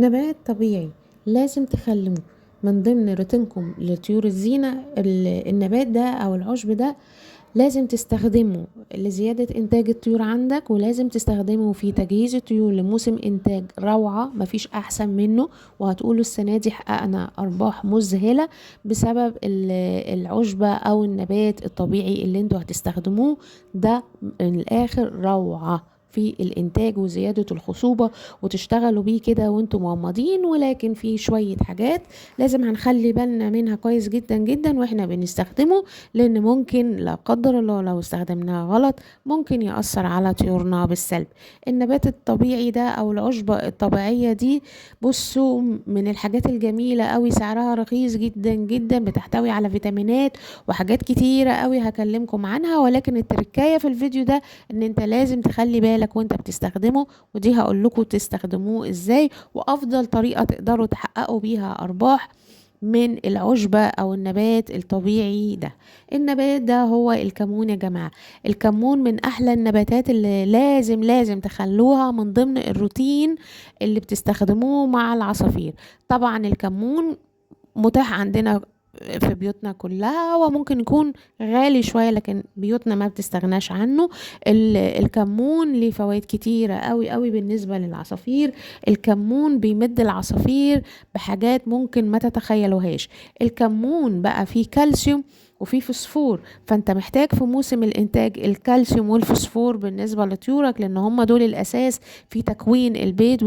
نبات طبيعي لازم تخلوه من ضمن روتينكم لطيور الزينة. النبات ده أو العشب ده لازم تستخدمه لزيادة إنتاج الطيور عندك، ولازم تستخدمه في تجهيز الطيور لموسم إنتاج روعة مفيش أحسن منه. وهتقولوا السنة دي حققنا أرباح مذهلة بسبب العشبة أو النبات الطبيعي اللي انتوا هتستخدموه ده. من الآخر روعة في الإنتاج وزيادة الخصوبة، وتشتغلوا بيه كده وانتم مغمضين. ولكن في شوية حاجات لازم هنخلي بالنا منها كويس جدا جدا واحنا بنستخدمه، لان ممكن لا قدر الله لو استخدمناها غلط ممكن يأثر على طيورنا بالسلب. النبات الطبيعي ده او العشبة الطبيعية دي، بصوا، من الحاجات الجميلة قوي، سعرها رخيص جدا جدا، بتحتوي على فيتامينات وحاجات كتيرة قوي هكلمكم عنها. ولكن التركاية في الفيديو ده ان انت لازم تخلي بالك وانت بتستخدمه، ودي هقول لكم تستخدموه ازاي وافضل طريقة تقدروا تحققوا بيها ارباح من العشبة او النبات الطبيعي ده. النبات ده هو الكمون يا جماعة. الكمون من احلى النباتات اللي لازم تخلوها من ضمن الروتين اللي بتستخدموه مع العصافير. طبعا الكمون متاح عندنا في بيوتنا كلها، وممكن يكون غالي شوية لكن بيوتنا ما بتستغناش عنه. الكمون ليه فوائد كتيرة قوي قوي بالنسبة للعصافير. الكمون بيمد العصافير بحاجات ممكن ما تتخيلوهاش. الكمون بقى فيه كالسيوم وفيه فوسفور، فانت محتاج في موسم الانتاج الكالسيوم والفوسفور بالنسبة لطيورك، لان هم دول الاساس في تكوين البيض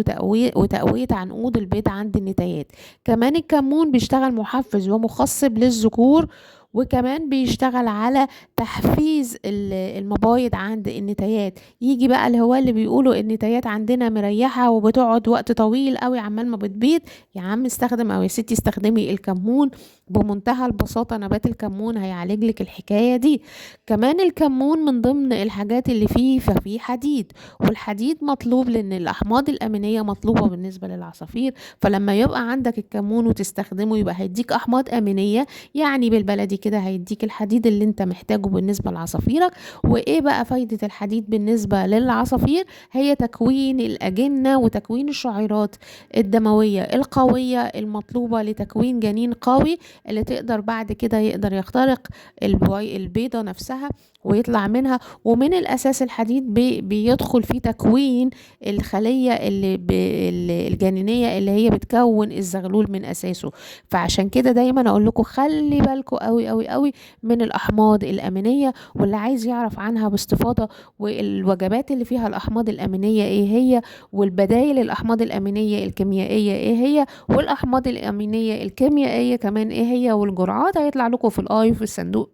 وتقوية عنقود البيض عند النتايات. كمان الكمون بيشتغل محفز ومخصب للذكور، وكمان بيشتغل على تحفيز المبايض عند النتايات. يجي بقى اللي هو اللي بيقولوا النتايات عندنا مريحة وبتقعد وقت طويل قوي عمال ما بتبيض، يا عم استخدم او يا ستي استخدمي الكمون بمنتهى البساطة. نبات الكمون هيعالج لك الحكاية دي. كمان الكمون من ضمن الحاجات اللي فيه حديد، والحديد مطلوب لان الاحماض الامينية مطلوبة بالنسبة للعصافير. فلما يبقى عندك الكمون وتستخدمه يبقى هيديك احماض امينيه، يعني بالبلدي كده هيديك الحديد اللي انت محتاجه بالنسبه لعصافيرك. وايه بقى فايده الحديد بالنسبه للعصافير؟ هي تكوين الاجنه وتكوين الشعيرات الدمويه القويه المطلوبه لتكوين جنين قوي، اللي تقدر بعد كده يقدر يخترق البيضه نفسها ويطلع منها. ومن الاساس الحديد بيدخل في تكوين الخليه الجنينيه اللي هي بتكون الزغلول من اساسه. فعشان كده دايما اقول لكم خلي بالكم قوي قوي قوي من الاحماض الامينيه. واللي عايز يعرف عنها باستفاضه والوجبات اللي فيها الاحماض الامينيه ايه هي، والبدائل الاحماض الامينيه الكيميائيه ايه هي، والاحماض الامينيه الكيميائيه كمان ايه هي، والجرعات، هيطلع لكم في الاي في الصندوق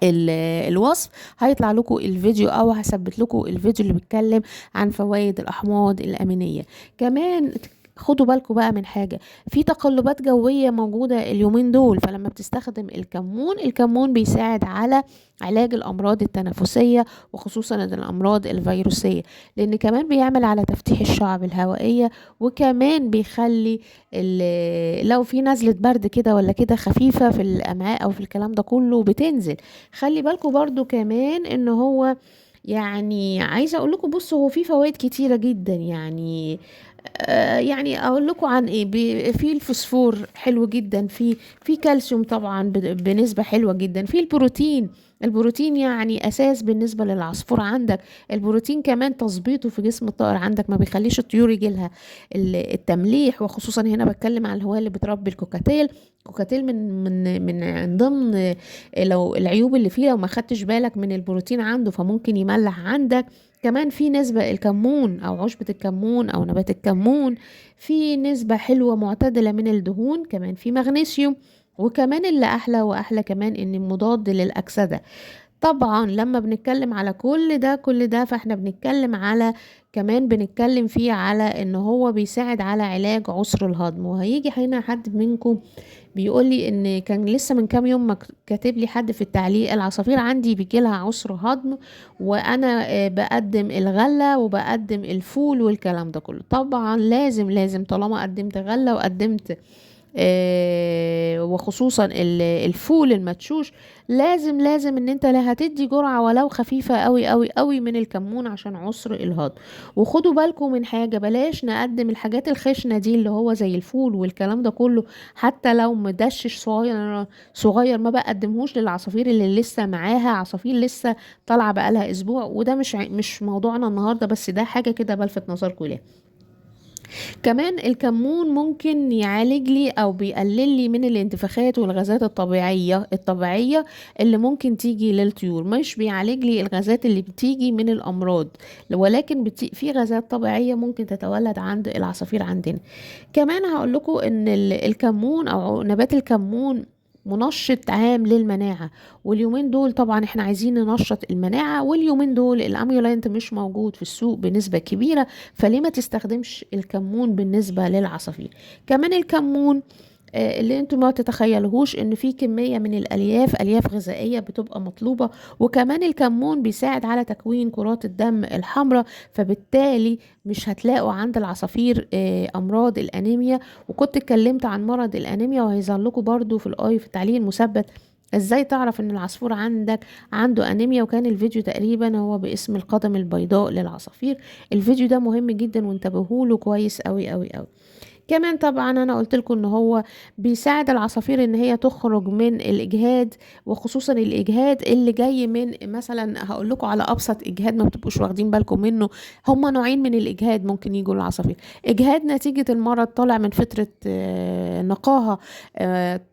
الوصف. هيطلع لكم الفيديو او هثبت لكم الفيديو اللي بيتكلم عن فوائد الاحماض الامينيه. كمان خدوا بالكم بقى من حاجة، في تقلبات جوية موجودة اليومين دول، فلما بتستخدم الكمون بيساعد على علاج الأمراض التنفسية، وخصوصا الأمراض الفيروسية، لأن كمان بيعمل على تفتيح الشعب الهوائية. وكمان بيخلي لو في نزلة برد كده ولا كده خفيفة في الأمعاء أو في الكلام ده كله بتنزل. خلي بالكم برضو كمان ان هو، يعني عايزه اقول لكم، بصوا، هو في فوائد كتيره جدا يعني. يعني اقول لكم عن ايه، في الفوسفور حلو جدا، في كالسيوم طبعا بنسبه حلوه جدا، في البروتين يعني اساس بالنسبه للعصفور عندك. البروتين كمان تظبيطه في جسم الطائر عندك ما بيخليش الطيور يجي لها التمليح. وخصوصا هنا بتكلم على الهواة اللي بتربي الكوكاتيل من ضمن لو العيوب اللي فيه، لو ما خدتش بالك من البروتين عنده فممكن يملح عندك. كمان في نسبة الكمون أو عشبة الكمون أو نبات الكمون، في نسبة حلوة معتدلة من الدهون، كمان في مغنيسيوم. وكمان اللي أحلى وأحلى كمان إن مضاد للأكسدة. طبعا لما بنتكلم على كل ده فاحنا بنتكلم على، كمان بنتكلم فيه على ان هو بيساعد على علاج عسر الهضم. وهيجي هنا حد منكم بيقول لي ان كان لسه من كام يوم كاتب لي حد في التعليق العصافير عندي بيجي لها عسر هضم، وانا بقدم الغلة وبقدم الفول والكلام ده كله. طبعا لازم طالما قدمت غلة وقدمت وخصوصا الفول المدشوش، لازم ان انت لا هتدي جرعة ولو خفيفة قوي قوي قوي من الكمون عشان عسر الهضم. وخدوا بالكم من حاجة، بلاش نقدم الحاجات الخشنة دي اللي هو زي الفول والكلام ده كله، حتى لو مدشش صغير صغير ما بقدمهوش للعصافير اللي لسه معاها عصافير لسه طالعة بقالها اسبوع. وده مش موضوعنا النهاردة، بس ده حاجة كده بلفت نظركم ليها. كمان الكمون ممكن يعالج لي او بيقلل لي من الانتفاخات والغازات الطبيعية اللي ممكن تيجي للطيور. مش بيعالج لي الغازات اللي بتيجي من الامراض، ولكن في غازات طبيعية ممكن تتولد عند العصافير عندنا. كمان هقول لكم ان الكمون او نبات الكمون منشط عام للمناعة، واليومين دول طبعا احنا عايزين ننشط المناعة، واليومين دول الاميولانت مش موجود في السوق بنسبة كبيرة، فليه ما تستخدمش الكمون بالنسبة للعصافير. كمان الكمون اللي انتم ما تتخيلوهوش ان في كمية من الياف غذائية بتبقى مطلوبة. وكمان الكمون بيساعد على تكوين كرات الدم الحمراء، فبالتالي مش هتلاقوا عند العصافير امراض الانيميا. وكنت اتكلمت عن مرض الانيميا، وهيظهر لكم برضو في التعليق المثبت ازاي تعرف ان العصفور عندك عنده انيميا، وكان الفيديو تقريبا هو باسم القدم البيضاء للعصافير. الفيديو ده مهم جدا وانتبهوا له كويس قوي قوي قوي. كمان طبعا انا قلت لكم ان هو بيساعد العصافير ان هي تخرج من الاجهاد، وخصوصا الاجهاد اللي جاي من مثلا هقول لكم على ابسط اجهاد ما بتبقوش واخدين بالكم منه. هما نوعين من الاجهاد ممكن يجوا للعصافير: اجهاد نتيجة المرض طالع من فترة نقاهة،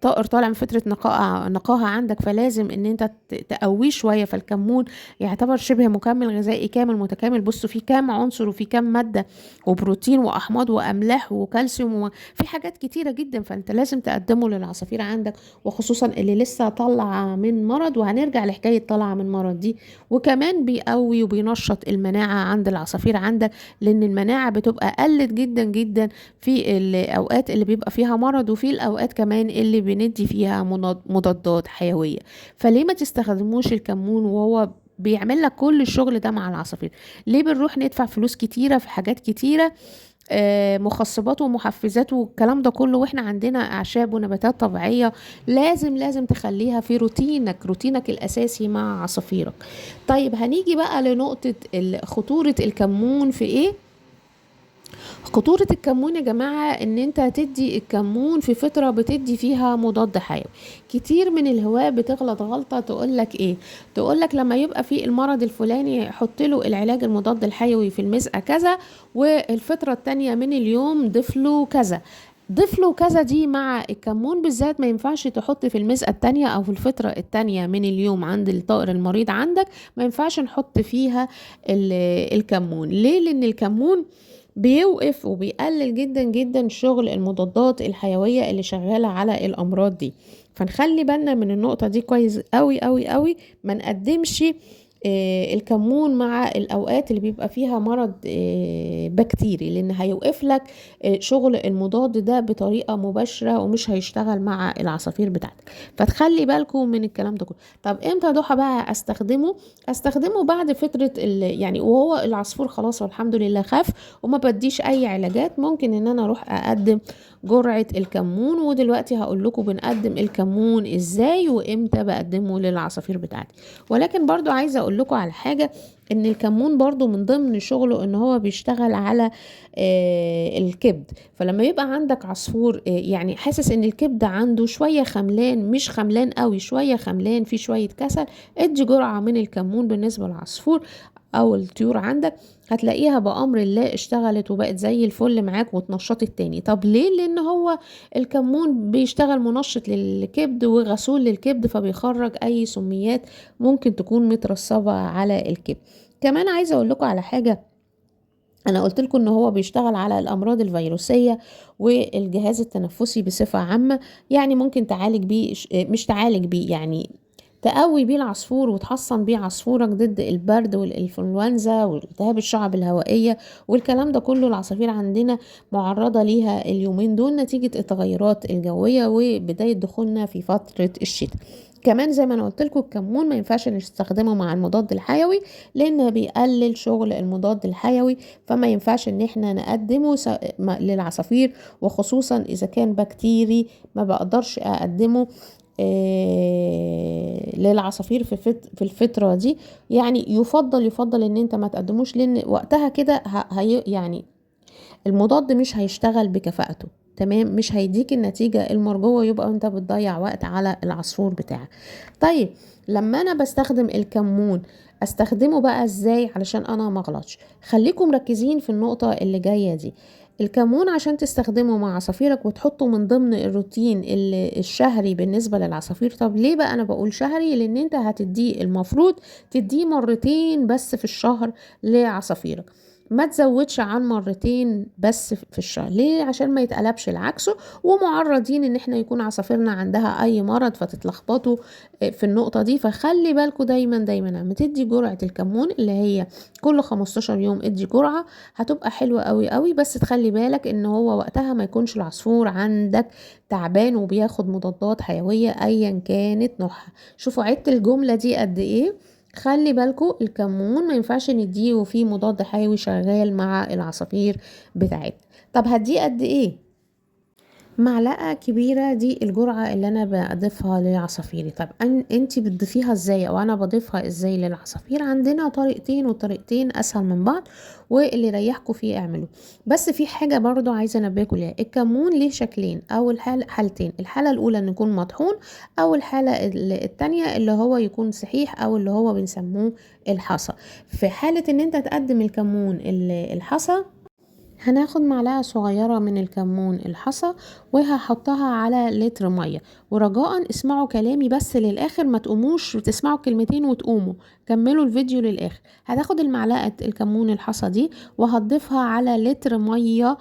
طائر طالع من فترة نقاهة عندك، فلازم ان انت تقويه شوية. فالكمون يعتبر شبه مكمل غذائي كامل متكامل. بصوا فيه كام عنصر وفيه كام مادة وبروتين واحماض واملاح وكالسيوم في حاجات كتيرة جدا، فانت لازم تقدمه للعصافير عندك، وخصوصا اللي لسه طالعة من مرض، وهنرجع لحكاية طالعة من مرض دي. وكمان بيقوي وبينشط المناعة عند العصافير عندك، لان المناعة بتبقى قلت جدا جدا في الاوقات اللي بيبقى فيها مرض، وفي الاوقات كمان اللي بندي فيها مضادات حيوية. فليه ما تستخدموش الكمون وهو بيعمل لك كل الشغل ده مع العصافير؟ ليه بنروح ندفع فلوس كتيرة في حاجات كتيرة، مخصبات ومحفزات والكلام ده كله، واحنا عندنا اعشاب ونباتات طبيعية؟ لازم تخليها في روتينك الاساسي مع عصافيرك. طيب هنيجي بقى لنقطة خطورة الكمون في ايه. خطورة الكمون يا جماعة ان انت تدي الكمون في فترة بتدي فيها مضاد حيوي. كتير من الهواة بتغلط غلطة، تقولك لما يبقى في المرض الفلاني حط له العلاج المضاد الحيوي في المسقة كذا، والفترة التانية من اليوم ضيف له كذا. دي مع الكمون بالذات ما ينفعش تحط في المسقة التانية او في الفترة التانية من اليوم عند الطائر المريض عندك، ما ينفعش نحط فيها الكمون. ليه؟ لان الكمون بيوقف وبيقلل جدا جدا شغل المضادات الحيوية اللي شغالة على الأمراض دي. فنخلي بالنا من النقطة دي كويس قوي قوي قوي، ما نقدمش الكمون مع الأوقات اللي بيبقى فيها مرض بكتيري، لأن هيوقف لك شغل المضاد ده بطريقة مباشرة، ومش هيشتغل مع العصافير بتاعتك. فتخلي بالكم من الكلام ده كله. طب امتى ضحى بقى استخدمه بعد فترة يعني وهو العصفور خلاص والحمد لله خف وما بديش اي علاجات، ممكن ان انا اروح اقدم جرعة الكمون. ودلوقتي هقول لكم بنقدم الكمون ازاي وامتى بقدمه للعصافير بتاعتي. ولكن برضو عايزة اقول لكم على حاجة، ان الكمون برضو من ضمن شغله ان هو بيشتغل على الكبد. فلما يبقى عندك عصفور يعني حاسس ان الكبد عنده شوية خملان، مش خملان قوي، شوية خملان، في شوية كسل، ادي جرعة من الكمون بالنسبة للعصفور او الطيور عندك، هتلاقيها بأمر الله اشتغلت وبقت زي الفل معاك واتنشطت تاني. طب ليه؟ لان هو الكمون بيشتغل منشط للكبد وغسول للكبد، فبيخرج اي سميات ممكن تكون مترسبة على الكبد. كمان عايزة اقول لكم على حاجة، انا قلت لكم ان هو بيشتغل على الامراض الفيروسية والجهاز التنفسي بصفة عامة. يعني ممكن تعالج بيه، مش تعالج بيه، يعني تقوي بيه العصفور وتحصن بيه عصفورك ضد البرد والإنفلونزا والتهاب الشعب الهوائية والكلام ده كله. العصافير عندنا معرضة ليها اليومين دول نتيجة التغيرات الجوية وبداية دخولنا في فترة الشتاء. كمان زي ما انا قلت لكم الكمون ما ينفعش نستخدمه مع المضاد الحيوي لان بيقلل شغل المضاد الحيوي، فما ينفعش ان احنا نقدمه للعصافير، وخصوصا اذا كان بكتيري ما بقدرش اقدمه للعصافير في الفترة دي. يعني يفضل ان انت ما تقدموش، لان وقتها كده يعني المضاد مش هيشتغل بكفاءته، تمام، مش هيديك النتيجة المرجوة، يبقى انت بتضيع وقت على العصفور بتاعك. طيب لما انا بستخدم الكمون استخدمه بقى ازاي علشان انا مغلطش؟ خليكم مركزين في النقطة اللي جاية دي. الكمون عشان تستخدمه مع عصافيرك وتحطه من ضمن الروتين الشهري بالنسبة للعصافير. طب ليه بقى انا بقول شهري؟ لان انت هتديه، المفروض تديه مرتين بس في الشهر لعصافيرك، ما تزودش عن مرتين بس في الشهر. ليه؟ عشان ما يتقلبش العكسه، ومعرضين ان احنا يكون عصافيرنا عندها اي مرض فتتلخبطوا في النقطة دي. فخلي بالكم دايما لما تدي جرعة الكمون اللي هي كل 15 يوم ادي جرعة، هتبقى حلوة قوي، بس تخلي بالك ان هو وقتها ما يكونش العصفور عندك تعبان وبياخد مضادات حيوية ايا كانت نوعها. شوفوا عدت الجملة دي قد ايه. خلي بالكو الكمون ما ينفعش نديه فيه مضاد حيوي شغال مع العصافير بتاعتنا. طب هديه قد ايه؟ معلقة كبيرة دي الجرعة اللي انا بضيفها لعصافيري. طب انتي بتضيفيها ازاي او انا بضيفها ازاي للعصافير؟ عندنا طريقتين والطريقتين اسهل من بعض، واللي يريحكم فيه اعملوه. بس في حاجة برضو عايزة انبهكوا ليها، الكمون ليه شكلين، اول حالتين، الحالة الاولى ان يكون مطحون، او الحالة التانية اللي هو يكون صحيح او اللي هو بنسموه الحصى. في حالة ان انت تقدم الكمون الحصى، هناخد معلقة صغيرة من الكمون الحصى وهحطها على لتر مية. ورجاء اسمعوا كلامي بس للآخر، ما تقوموش وتسمعوا كلمتين وتقوموا، كملوا الفيديو للآخر. هتاخد المعلقة الكمون الحصى دي وهتضيفها على لتر مية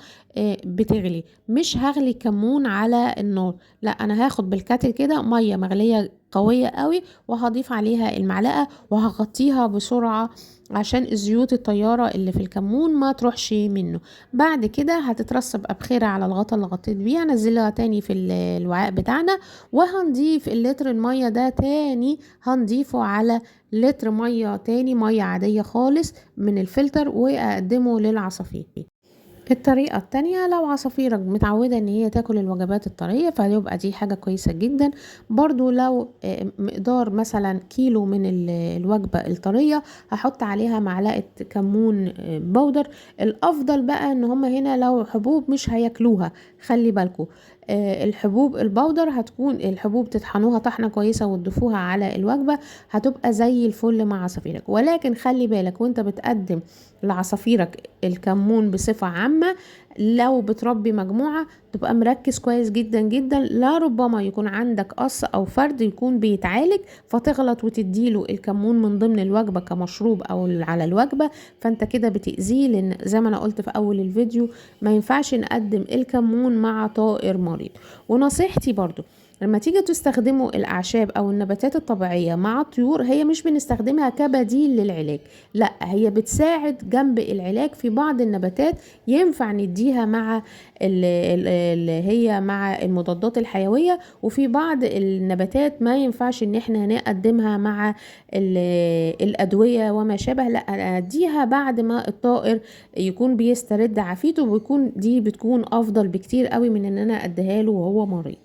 بتغلي. مش هغلي كمون على النار، لا، انا هاخد بالكاتل كده مية مغلية قوية قوي، وهضيف عليها المعلقة وهغطيها بسرعة عشان الزيوت الطيارة اللي في الكمون ما تروحش منه. بعد كده هتترسب أبخرة على الغطا اللي غطيت بيها، نزلها تاني في الوعاء بتاعنا، وهنضيف اللتر المية ده تاني، هنضيفه على لتر مية تاني، مية عادية خالص من الفلتر، وأقدمه للعصافير. الطريقة التانية، لو عصافيرك متعودة ان هي تاكل الوجبات الطرية فيبقى دي حاجة كويسة جدا. برضو لو مقدار مثلا كيلو من الوجبة الطرية هحط عليها معلقة كمون بودر. الافضل بقى ان هم هنا لو حبوب مش هياكلوها، خلي بالكو الحبوب البودر هتكون الحبوب تطحنوها طحنة كويسة وتضيفوها على الوجبة، هتبقى زي الفل مع عصافيرك. ولكن خلي بالك وانت بتقدم لعصافيرك الكمون بصفة عامة، لو بتربي مجموعة تبقى مركز كويس جدا، لا ربما يكون عندك قص او فرد يكون بيتعالج فتغلط وتديله الكمون من ضمن الوجبة كمشروب او على الوجبة، فانت كده بتأذيه. لان زي ما انا قلت في اول الفيديو ما ينفعش نقدم الكمون مع طائر مريض. ونصيحتي برضو لما تيجي تستخدموا الأعشاب أو النباتات الطبيعية مع الطيور، هي مش بنستخدمها كبديل للعلاج، لا، هي بتساعد جنب العلاج. في بعض النباتات ينفع نديها مع اللي هي مع المضادات الحيوية، وفي بعض النباتات ما ينفعش ان احنا نقدمها مع الأدوية وما شابه، لا، اديها بعد ما الطائر يكون بيسترد عافيته، ويكون دي بتكون أفضل بكتير قوي من ان انا اديها له وهو مريض.